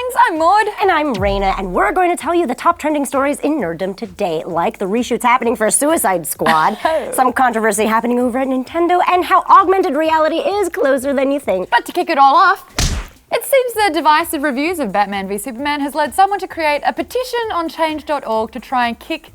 darlings, I'm Maude. And I'm Reina, and we're going to tell you the top trending stories in nerddom today, like the reshoots happening for Suicide Squad, some controversy happening over at Nintendo, and how augmented reality is closer than you think. But to kick it all off, it seems the divisive reviews of Batman v Superman has led someone to create a petition on change.org to try and kick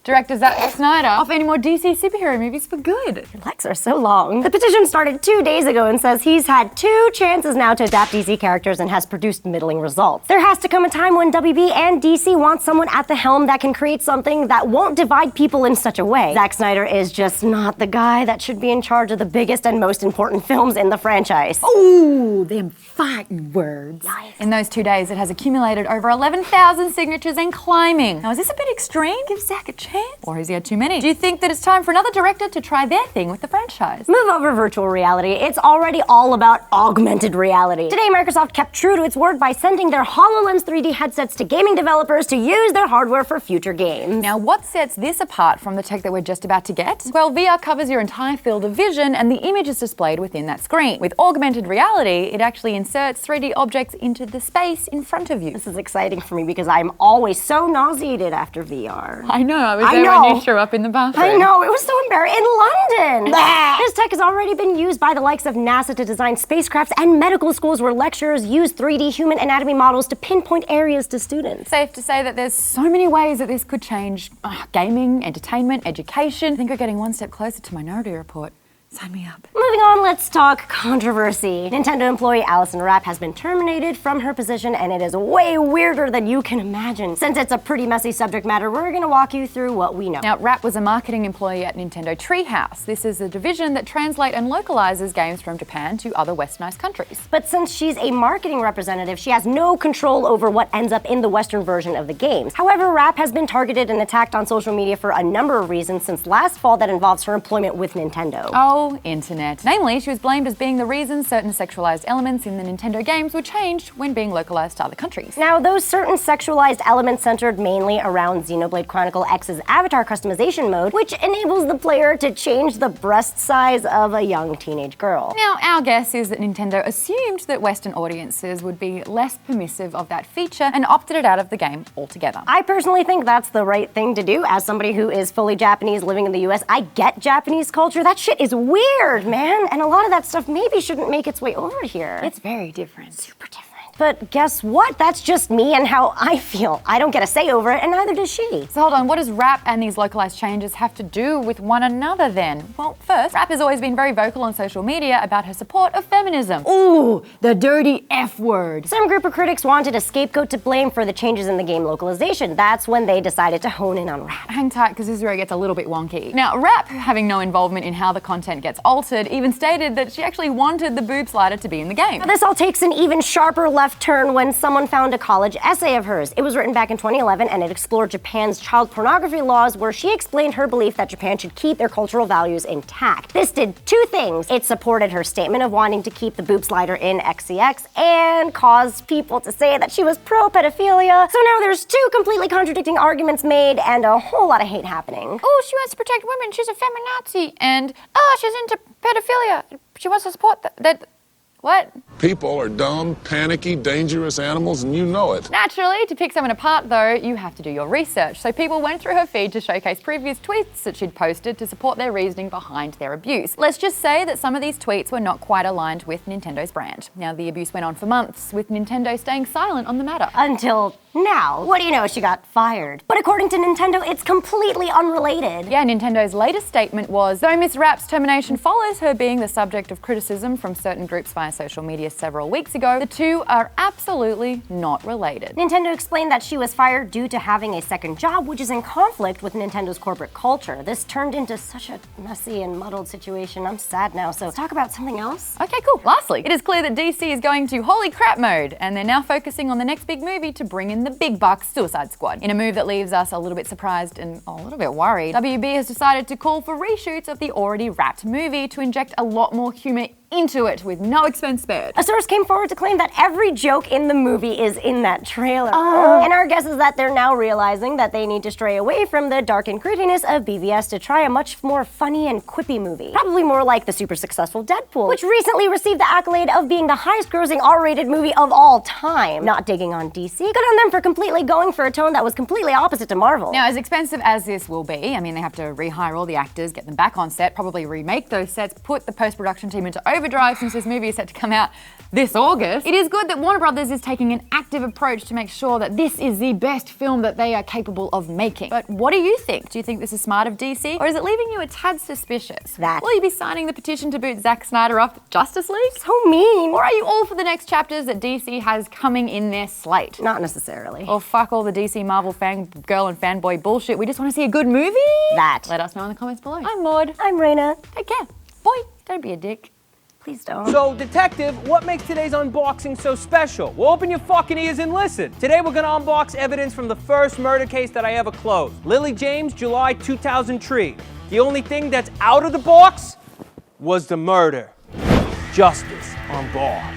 director Zack Snyder off any more DC superhero movies for good. Your legs are so long. The petition started 2 days ago and says he's had 2 chances now to adapt DC characters and has produced middling results. There has to come a time when WB and DC want someone at the helm that can create something that won't divide people in such a way. Zack Snyder is just not the guy that should be in charge of the biggest and most important films in the franchise. Ooh, them fighting words. Nice. In those 2 days, it has accumulated over 11,000 signatures and climbing. Now, is this a bit extreme? Give Zack a chance? Or has he had too many? Do you think that it's time for another director to try their thing with the franchise? Move over virtual reality. It's already all about augmented reality. Today, Microsoft kept true to its word by sending their HoloLens 3D headsets to gaming developers to use their hardware for future games. Now, what sets this apart from the tech that we're just about to get? Well, VR covers your entire field of vision and the image is displayed within that screen. With augmented reality, it actually inserts 3D objects into the space in front of you. This is exciting for me because I'm always so nauseated after VR. I know, I was there when you threw up in the bathroom. I know, it was so embarrassing. In London! This tech has already been used by the likes of NASA to design spacecrafts and medical schools where lecturers use 3D human anatomy models to pinpoint areas to students. Safe to say that there's so many ways that this could change gaming, entertainment, education. I think we're getting one step closer to Minority Report. Sign me up. Moving on, let's talk controversy. Nintendo employee Allison Rapp has been terminated from her position, and it is way weirder than you can imagine. Since it's a pretty messy subject matter, we're gonna walk you through what we know. Now, Rapp was a marketing employee at Nintendo Treehouse. This is a division that translates and localizes games from Japan to other westernized countries. But since she's a marketing representative, she has no control over what ends up in the Western version of the games. However, Rapp has been targeted and attacked on social media for a number of reasons since last fall that involves her employment with Nintendo. Oh, internet. Namely, she was blamed as being the reason certain sexualized elements in the Nintendo games were changed when being localized to other countries. Now, those certain sexualized elements centered mainly around Xenoblade Chronicle X's avatar customization mode, which enables the player to change the breast size of a young teenage girl. Now, our guess is that Nintendo assumed that Western audiences would be less permissive of that feature and opted it out of the game altogether. I personally think that's the right thing to do. As somebody who is fully Japanese living in the US, I get Japanese culture. That shit is weird, man. And a lot of that stuff maybe shouldn't make its way over here. It's very different. Super different. But guess what? That's just me and how I feel. I don't get a say over it, and neither does she. So hold on, what does Rapp and these localized changes have to do with one another then? Well, first, Rapp has always been very vocal on social media about her support of feminism. Ooh, the dirty F word. Some group of critics wanted a scapegoat to blame for the changes in the game localization. That's when they decided to hone in on Rapp. Hang tight, because this is where it gets a little bit wonky. Now, Rapp, having no involvement in how the content gets altered, even stated that she actually wanted the boob slider to be in the game. Now, this all takes an even sharper left turn when someone found a college essay of hers. It was written back in 2011, and it explored Japan's child pornography laws, where she explained her belief that Japan should keep their cultural values intact. This did 2 things. It supported her statement of wanting to keep the boob slider in XCX and caused people to say that she was pro-pedophilia. So now there's 2 completely contradicting arguments made and a whole lot of hate happening. Oh, she wants to protect women, she's a feminazi, and oh, she's into pedophilia. She wants to support that. What? People are dumb, panicky, dangerous animals, and you know it. Naturally, to pick someone apart though, you have to do your research. So people went through her feed to showcase previous tweets that she'd posted to support their reasoning behind their abuse. Let's just say that some of these tweets were not quite aligned with Nintendo's brand. Now, the abuse went on for months, with Nintendo staying silent on the matter. Until now. What do you know? She got fired. But according to Nintendo, it's completely unrelated. Yeah, Nintendo's latest statement was, though Miss Rapp's termination follows her being the subject of criticism from certain groups via social media several weeks ago, the 2 are absolutely not related. Nintendo explained that she was fired due to having a second job, which is in conflict with Nintendo's corporate culture. This turned into such a messy and muddled situation. I'm sad now, so let's talk about something else. Okay, cool. Lastly, it is clear that DC is going to holy crap mode, and they're now focusing on the next big movie to bring in the big bucks Suicide Squad. In a move that leaves us a little bit surprised and a little bit worried, WB has decided to call for reshoots of the already wrapped movie to inject a lot more humor into it with no expense spared. A source came forward to claim that every joke in the movie is in that trailer. And our guess is that they're now realizing that they need to stray away from the dark and grittiness of BVS to try a much more funny and quippy movie. Probably more like the super successful Deadpool, which recently received the accolade of being the highest grossing R-rated movie of all time. Not digging on DC. Good on them for completely going for a tone that was completely opposite to Marvel. Now, as expensive as this will be, I mean, they have to rehire all the actors, get them back on set, probably remake those sets, put the post-production team into overdrive since this movie is set to come out this August. It is good that Warner Brothers is taking an active approach to make sure that this is the best film that they are capable of making. But what do you think? Do you think this is smart of DC? Or is it leaving you a tad suspicious? Will you be signing the petition to boot Zack Snyder off Justice League? So mean. Or are you all for the next chapters that DC has coming in their slate? Not necessarily. Or fuck all the DC Marvel fangirl and fanboy bullshit. We just want to see a good movie? Let us know in the comments below. I'm Maude. I'm Reina. Take care. Boy, don't be a dick. Please don't. So, Detective, what makes today's unboxing so special? Well, open your fucking ears and listen. Today we're gonna unbox evidence from the first murder case that I ever closed. Lily James, July 2003. The only thing that's out of the box was the murder. Justice on bar.